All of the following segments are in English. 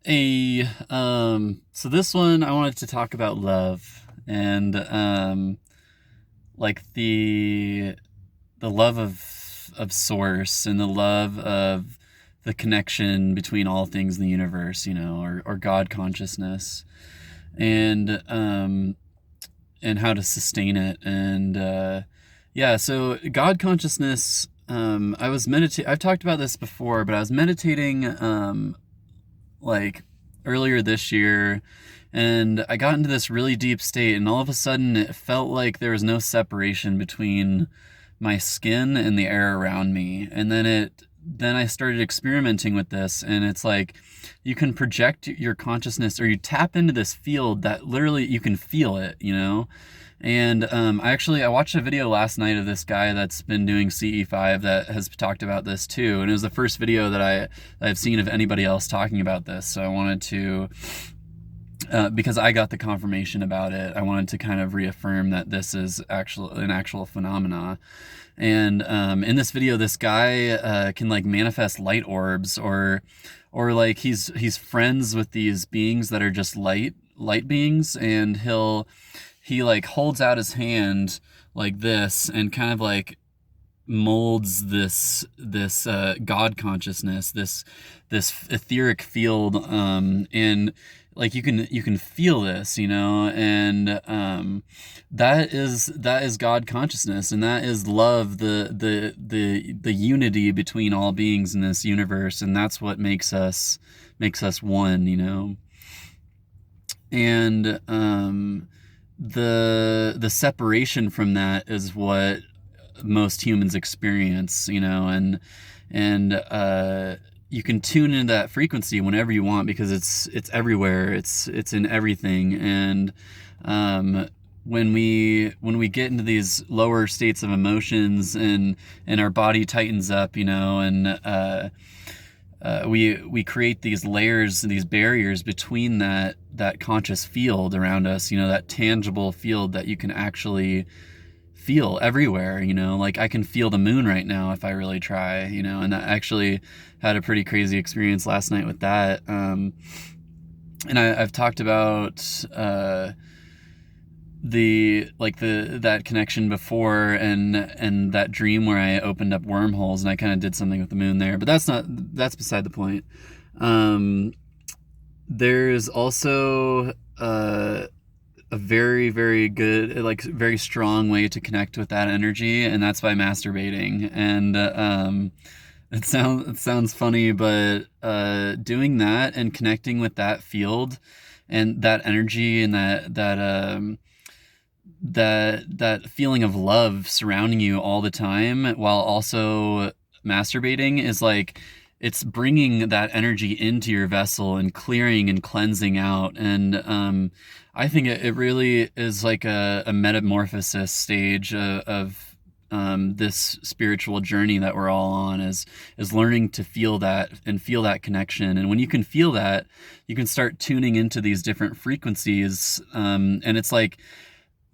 So this one I wanted to talk about love and like the love of source and the love of the connection between all things in the universe, or God consciousness, and and how to sustain it. And yeah, so God consciousness. I've talked about this before, but I was meditating like earlier this year, and I got into this really deep state, and all of a sudden it felt like there was no separation between my skin and the air around me. And then I started experimenting with this, and it's like you can project your consciousness, or you tap into this field that literally you can feel it. And I watched a video last night of this guy that's been doing CE5 that has talked about this too, and it was the first video that I've seen of anybody else talking about this. So I wanted to, because I got the confirmation about it, I wanted to kind of reaffirm that this is an actual phenomena. And in this video, this guy can like manifest light orbs, or like he's friends with these beings that are just light beings, and he like holds out his hand like this and kind of like molds this God consciousness, this etheric field, and like you can feel this, and that is God consciousness, and that is love, the unity between all beings in this universe, and that's what makes us one. And the separation from that is what most humans experience, and you can tune into that frequency whenever you want, because it's everywhere, it's in everything. And when we get into these lower states of emotions, and our body tightens up, and we create these layers, these barriers between that conscious field around us, that tangible field that you can actually feel everywhere. Like I can feel the moon right now if I really try, and I actually had a pretty crazy experience last night with that. And I've talked about that connection before, and that dream where I opened up wormholes and I kind of did something with the moon there, but that's beside the point. There's also a very, very good, like very strong way to connect with that energy, and that's by masturbating. And it sounds funny, but doing that and connecting with that field and that energy, and that feeling of love surrounding you all the time while also masturbating is like it's bringing that energy into your vessel and clearing and cleansing out. And I think it really is like a metamorphosis stage of this spiritual journey that we're all on, is learning to feel that and feel that connection. And when you can feel that, you can start tuning into these different frequencies, and it's like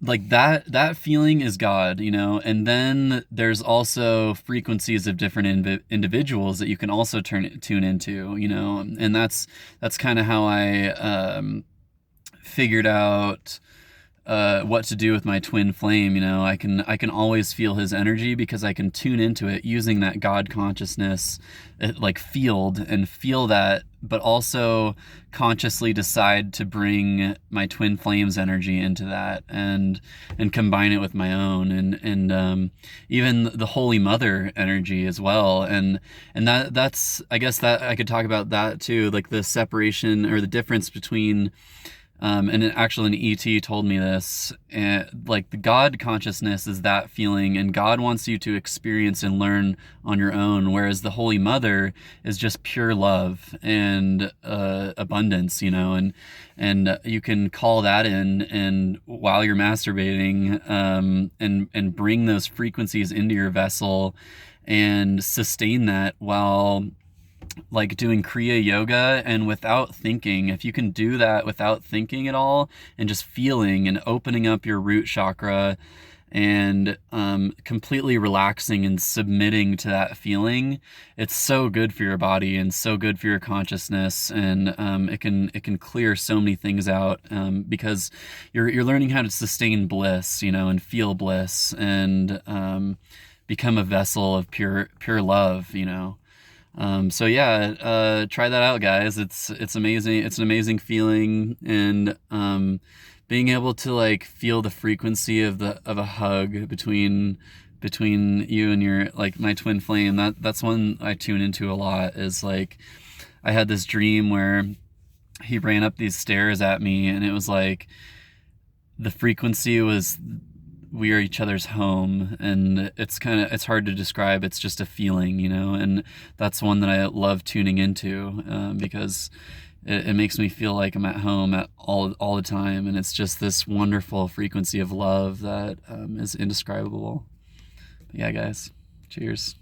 that feeling is God, and then there's also frequencies of different individuals that you can also tune into, and that's kind of how I figured out what to do with my twin flame. I can always feel his energy because I can tune into it using that God consciousness, like field, and feel that, but also consciously decide to bring my twin flames energy into that, and combine it with my own, and even the Holy Mother energy as well. And that's, I guess, that I could talk about that too, like the separation or the difference between and actually an ET told me this, like the God consciousness is that feeling, and God wants you to experience and learn on your own, whereas the Holy Mother is just pure love and abundance, and you can call that in, and while you're masturbating, and bring those frequencies into your vessel and sustain that while like doing Kriya yoga, and without thinking. If you can do that without thinking at all, and just feeling and opening up your root chakra, and completely relaxing and submitting to that feeling. It's so good for your body and so good for your consciousness, and it can clear so many things out, because you're learning how to sustain bliss, and feel bliss, and become a vessel of pure love. So yeah, try that out, guys. It's amazing. It's an amazing feeling, and being able to like feel the frequency of a hug between you and your, like, my twin flame. That's one I tune into a lot. Is like, I had this dream where he ran up these stairs at me, and it was like the frequency was, we are each other's home, and it's hard to describe. It's just a feeling. And that's one that I love tuning into, because it makes me feel like I'm at home at all the time, and it's just this wonderful frequency of love that is indescribable. But yeah, guys, cheers.